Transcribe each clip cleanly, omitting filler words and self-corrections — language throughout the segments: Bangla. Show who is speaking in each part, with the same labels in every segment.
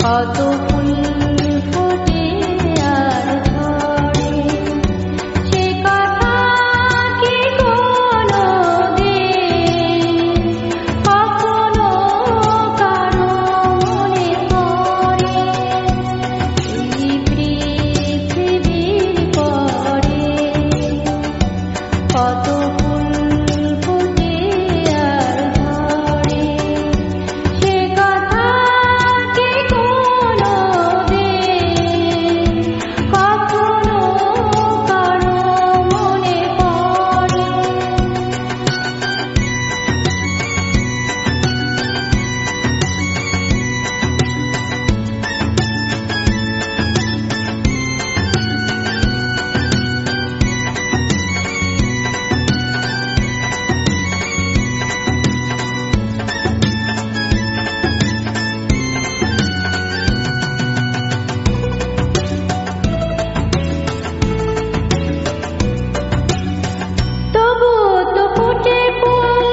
Speaker 1: কত ফুল ফোটে আর ঝরে, সে কথা কি কোনোদিন কখনো কারো মনে পড়ে? এই পৃথিবীর পরে কত ফুল ফোটে আর ঝরে, সে কথা কি কোনোদিন কখনো কারো মনে পড়ে? তবুও তো ফুটে ফুল,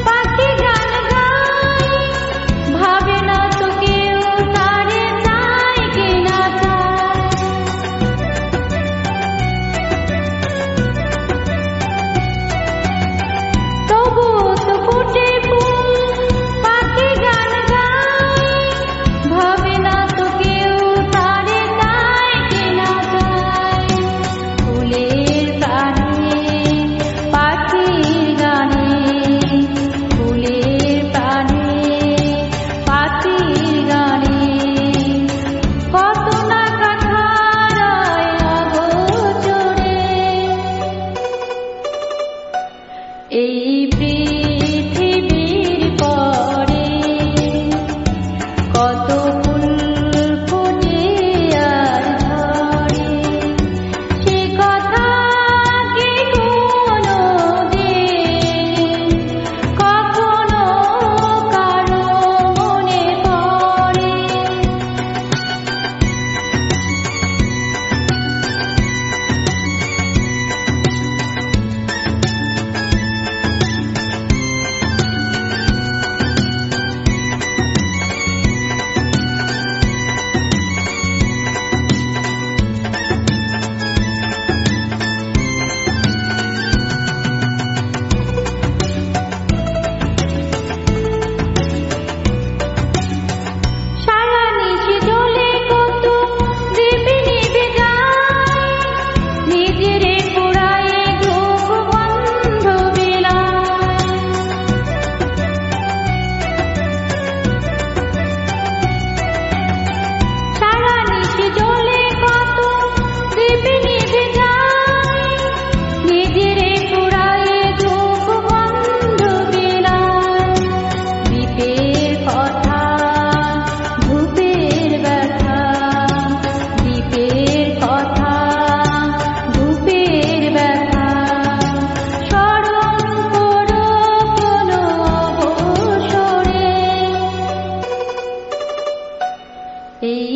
Speaker 1: পাখি গান গায়, ভাবে না তো কেউ তারে চায় কিনা চায়। তবুও তো ফুটে ফুল, পাখি গান গায়, ভাবে না তো কেউ তারে চায় কিনা চায়। ফুলের প্রাণে পাখির গানে, ফুলের প্রাণে পাখির গানে, কত না কাঠারায় অগোচরে। এই পৃথিবীর পরে কত ফুল ফোটে আর ঝরে, সে কথা কি কোনোদিন কখনো কারো মনে পড়ে? সারা নিশি জ্বলে কত দীপ নিভে যায়, নিজেরে পোড়ায়ে ঘুম বন্ধ বিলায়। সারা নিশি জ্বলে কত দীপ নিভে যায়, নিজেরে পোড়ায়ে ঘুম বন্ধ বিলায়। দ্বীপের কথা, ধূপের ব্যথা, দ্বীপের কথা, ধূপের ব্যথা, স্মরণ করো কোনো অবসরে। এই